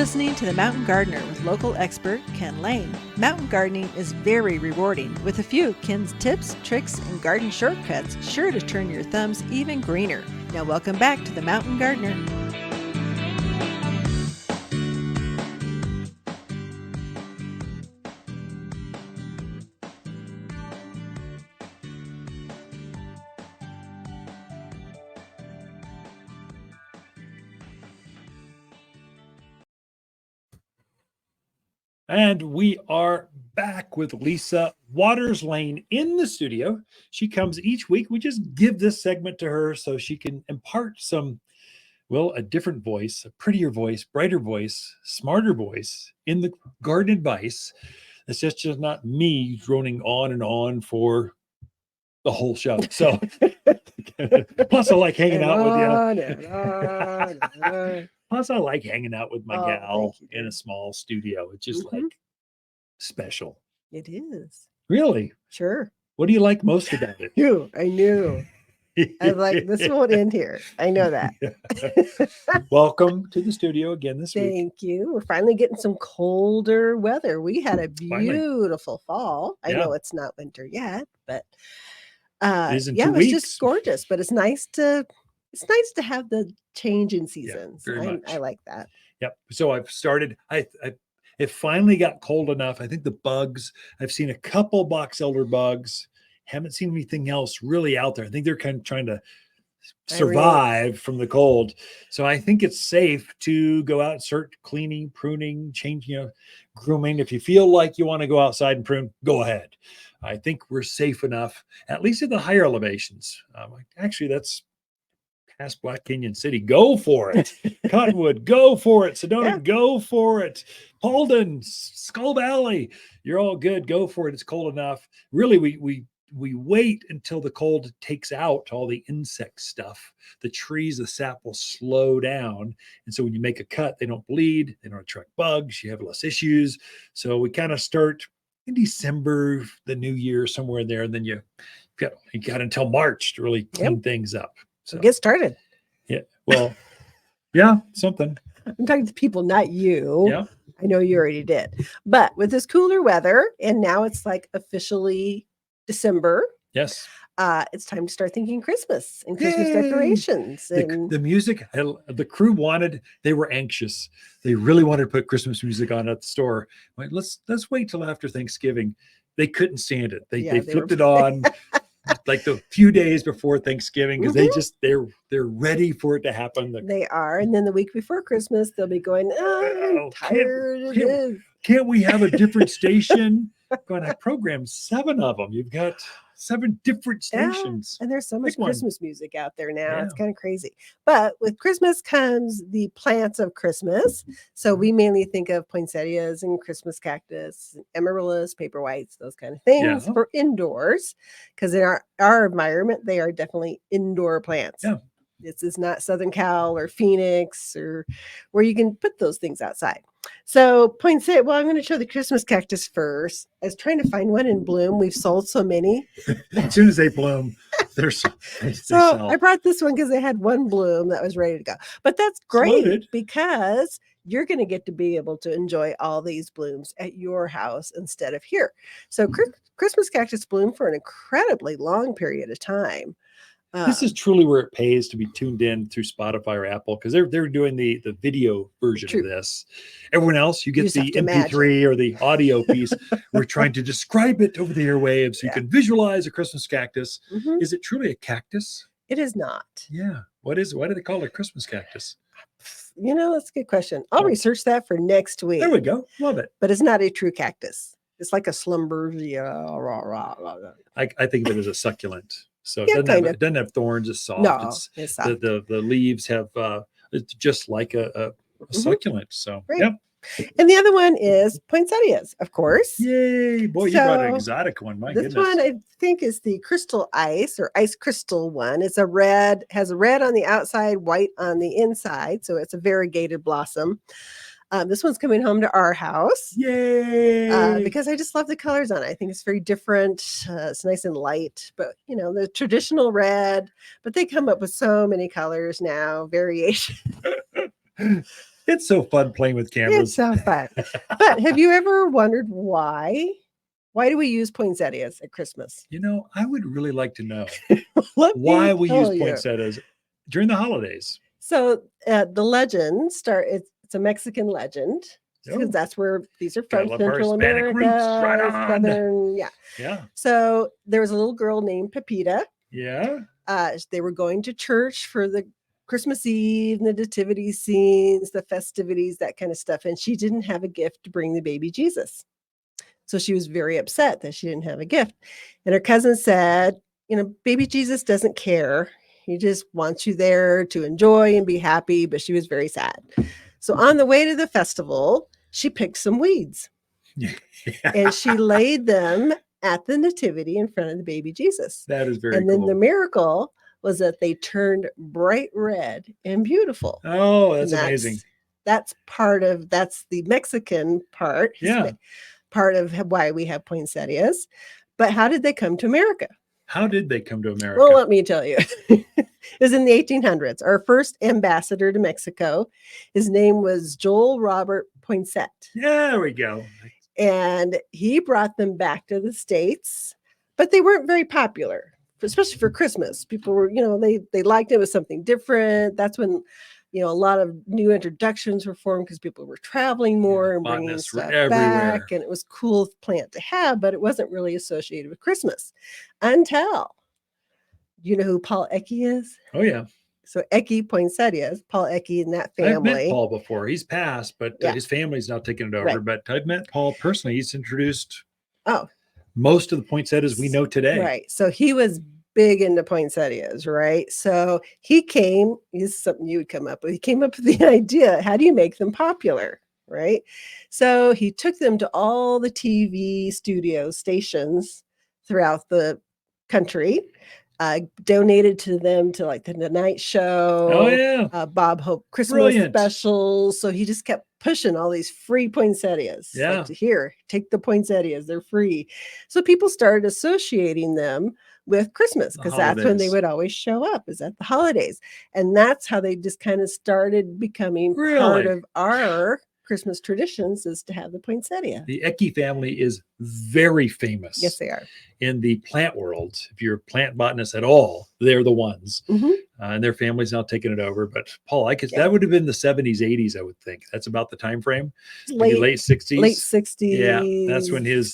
listening to The Mountain Gardener with local expert Ken Lain. Mountain gardening is very rewarding, with a few Ken's tips, tricks, and garden shortcuts sure to turn your thumbs even greener. Now welcome back to The Mountain Gardener. And we are back with Lisa Waters Lane in the studio. She comes each week. We just give this segment to her so she can impart some, well, a different voice, a prettier voice, brighter voice, smarter voice in the garden advice. It's just not me droning on and on for the whole show. So plus I like hanging out with you. Plus, I like hanging out with my gal in a small studio. It's just like special. It is. Really? Sure. What do you like most about it? I knew. I like this won't end here. I know that. Welcome to the studio again this week. Thank you. We're finally getting some colder weather. We had a beautiful fall. I know it's not winter yet, but it is in 2 it was weeks. Just gorgeous. But it's nice to have the change in seasons. Yeah, very much. I like that. Yep. So I've started. It finally got cold enough. I think the bugs. I've seen a couple box elder bugs. Haven't seen anything else really out there. I think they're kind of trying to survive from the cold. So I think it's safe to go out and start cleaning, pruning, changing, grooming. If you feel like you want to go outside and prune, go ahead. I think we're safe enough, at least at the higher elevations. Actually, that's past Black Canyon City. Go for it. Cottonwood, go for it. Sedona, go for it. Paulden, Skull Valley, you're all good. Go for it. It's cold enough. Really, we wait until the cold takes out all the insect stuff. The trees, the sap will slow down. And so when you make a cut, they don't bleed. They don't attract bugs. You have less issues. So we kind of start in December, the new year, somewhere in there. And then you got until March to really clean things up. So get started. Yeah. Well, yeah, something. I'm talking to people, not you. Yeah. I know you already did. But with this cooler weather, and now it's like officially December. Yes. It's time to start thinking Christmas and Christmas decorations. And the music, the crew they were anxious. They really wanted to put Christmas music on at the store. Like, let's wait till after Thanksgiving. They couldn't stand it. They flipped it on. Like the few days before Thanksgiving, because they're ready for it to happen. They are, and then the week before Christmas, they'll be going, I'm tired. Can't we have a different station? Going, I programmed 7 of them. You've got 7 different stations. And there's so much Christmas music out there now. It's kind of crazy. But with Christmas comes the plants of Christmas. So we mainly think of poinsettias and Christmas cactus, and amaryllis, paper whites, those kind of things for indoors. Because in our environment, they are definitely indoor plants. Yeah. This is not Southern Cal or Phoenix or where you can put those things outside. So poinsettia, I'm going to show the Christmas cactus first. I was trying to find one in bloom. We've sold so many. As soon as they bloom, they sell. I brought this one because they had one bloom that was ready to go. But that's great because you're going to get to be able to enjoy all these blooms at your house instead of here. So Christmas cactus bloom for an incredibly long period of time. This is truly where it pays to be tuned in through Spotify or Apple, because they're doing the video version of this. Everyone else, you get the MP3 or the audio piece. We're trying to describe it over the airwaves so you can visualize a Christmas cactus. Is it truly a cactus? It is not. Yeah. Why do they call it a Christmas cactus? That's a good question. I'll research that for next week. There we go. Love it. But it's not a true cactus. It's like a slumber. I think of it as a succulent. So it doesn't have thorns. It's soft. No, it's soft. The leaves have it's just like a succulent. So And the other one is poinsettias, of course. Yay! Boy, you brought an exotic one. My goodness. This one I think is the crystal ice or ice crystal one. It's has a red on the outside, white on the inside. So it's a variegated blossom. This one's coming home to our house. Yay! Because I just love the colors on it. I think it's very different. It's nice and light, but the traditional red, but they come up with so many colors now, variation. It's so fun playing with It's cameras. so fun. But have you ever wondered why? Why do we use poinsettias at Christmas? I would really like to know Let why me we use tell you. poinsettias during the holidays. So the legend it's a Mexican legend because Oh, that's where these are gotta from, love our Central Hispanic America, roots. Right on. Southern, yeah. Yeah. So there was a little girl named Pepita. Yeah. They were going to church for the Christmas Eve, nativity scenes, the festivities, that kind of stuff. And she didn't have a gift to bring the baby Jesus. So she was very upset that she didn't have a gift. And her cousin said, baby Jesus doesn't care. He just wants you there to enjoy and be happy. But she was very sad. So on the way to the festival, she picked some weeds and she laid them at the nativity in front of the baby Jesus. That is very And then cool. the miracle was that they turned bright red and beautiful. Oh, that's And amazing. That's the Mexican part. Yeah. Part of why we have poinsettias. But how did they come to America? How did they come to America? Well, let me tell you. It was in the 1800s. Our first ambassador to Mexico, his name was Joel Robert Poinsett. Yeah, there we go. And he brought them back to the States, but they weren't very popular, especially for Christmas. People were, they liked it was something different. That's when, a lot of new introductions were formed because people were traveling more and bringing stuff back. And it was a cool plant to have, but it wasn't really associated with Christmas until, you know who Paul Eick is? Oh, yeah. So Eick Poinsettias, Paul Eick and that family. I've met Paul before. He's passed, but his family's now taken it over. Right. But I've met Paul personally. He's introduced most of the poinsettias we know today. Right. So he was big into poinsettias, right? So this is something you would come up with. He came up with the idea, how do you make them popular, right? So he took them to all the TV studio stations throughout the country, donated to them to like the Tonight Show. Oh, yeah. Bob Hope Christmas specials. So he just kept pushing all these free poinsettias. Yeah. Like, here, take the poinsettias. They're free. So people started associating them with Christmas because that's when they would always show up, is at the holidays. And that's how they just kind of started becoming part of our Christmas traditions, is to have the poinsettia. The Eick family is very famous. Yes, they are. In the plant world. If you're a plant botanist at all, they're the ones. Mm-hmm. And their family's now taking it over. But Paul Eick, that would have been the 70s, 80s, I would think. That's about the time frame. Late 60s. Late 60s. Yeah, that's when his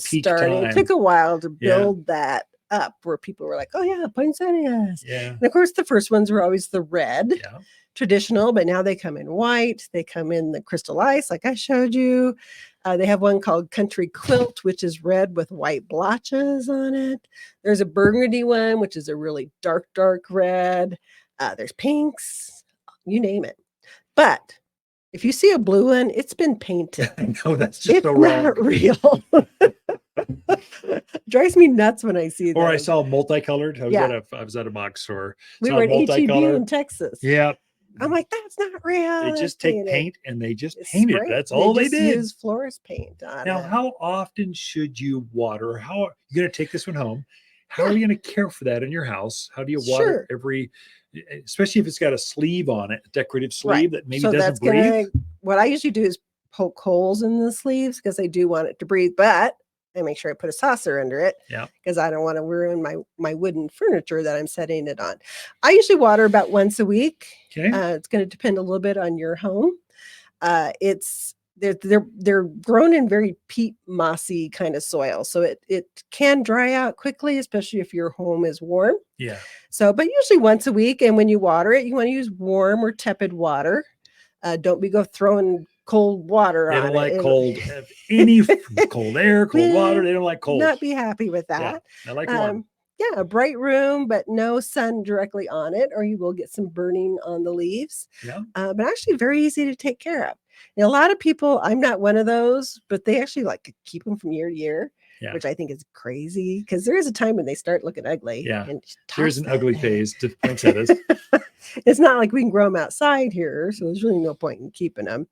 peak started. time. It took a while to build that up, where people were like, oh yeah, poinsettias. Yeah. And of course, the first ones were always the red. Yeah. Traditional, but now they come in white. They come in the crystal ice, like I showed you. They have one called Country Quilt, which is red with white blotches on it. There's a burgundy one, which is a really dark red. There's pinks, you name it. But if you see a blue one, it's been painted. I know, that's just it's so wrong. Not real. Drives me nuts when I see that. Or I saw multicolored. I was at a box store. We were at HEB in Texas. Yeah. I'm like, that's not real. They just take paint and they just paint it. That's all they did. Use florist paint on it. Now, how often should you water? How are you going to take this one home? How are you going to care for that in your house? How do you water every, especially if it's got a sleeve on it, a decorative sleeve that maybe doesn't breathe? What I usually do is poke holes in the sleeves because I do want it to breathe, but I make sure I put a saucer under it because I don't want to ruin my wooden furniture that I'm setting it on. I usually water about once a week. Okay. It's going to depend a little bit on your home. They're grown in very peat mossy kind of soil, so it can dry out quickly, especially if your home is warm. Yeah. So, but usually once a week, and when you water it, you want to use warm or tepid water. Don't go throwing cold water on it. They don't like cold. Any cold air, cold water. They don't like cold. Not be happy with that. Yeah, I like warm. A bright room, but no sun directly on it, or you will get some burning on the leaves. Yeah. But actually very easy to take care of. Now, a lot of people, I'm not one of those, but they actually like to keep them from year to year. Yeah. Which I think is crazy because there is a time when they start looking ugly. Yeah, there's an ugly phase to poinsettias. It's not like we can grow them outside here, so there's really no point in keeping them.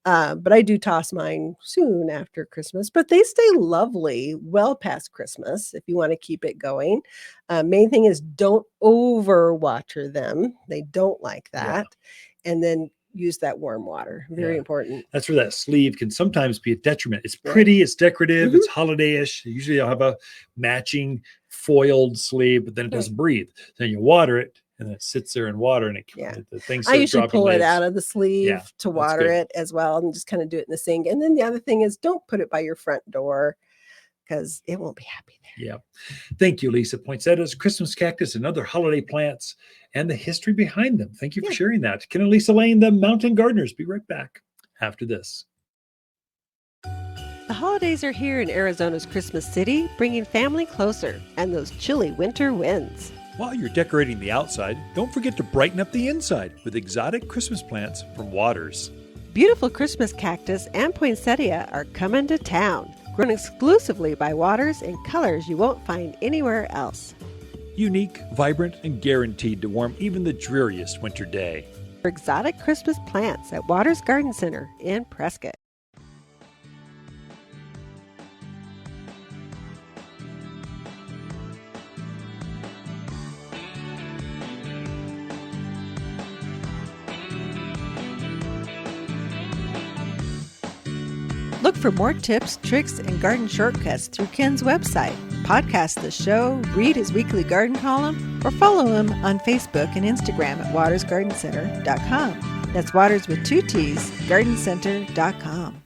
But I do toss mine soon after Christmas, but they stay lovely well past Christmas if you want to keep it going. Main thing is don't overwater them. They don't like that. Yeah. And then use that warm water. Very important. That's where that sleeve can sometimes be a detriment. It's pretty, it's decorative, it's holiday-ish. Usually I'll have a matching foiled sleeve, but then it doesn't breathe. Then you water it, and it sits there in water, and the things I usually pull it leaves. out of the sleeve to water it as well, and just kind of do it in the sink. And then the other thing is, don't put it by your front door because it won't be happy there. Yeah. Thank you, Lisa. Poinsettias, Christmas cactus, and other holiday plants, and the history behind them. Thank you for sharing that. Ken and Lisa Lain, the Mountain Gardeners. Be right back after this. The holidays are here in Arizona's Christmas City, bringing family closer and those chilly winter winds. While you're decorating the outside, don't forget to brighten up the inside with exotic Christmas plants from Waters. Beautiful Christmas cactus and poinsettia are coming to town, grown exclusively by Waters in colors you won't find anywhere else. Unique, vibrant, and guaranteed to warm even the dreariest winter day. For exotic Christmas plants at Waters Garden Center in Prescott. Look for more tips, tricks, and garden shortcuts through Ken's website. Podcast the show, read his weekly garden column, or follow him on Facebook and Instagram at watersgardencenter.com. That's Waters with 2 T's, gardencenter.com.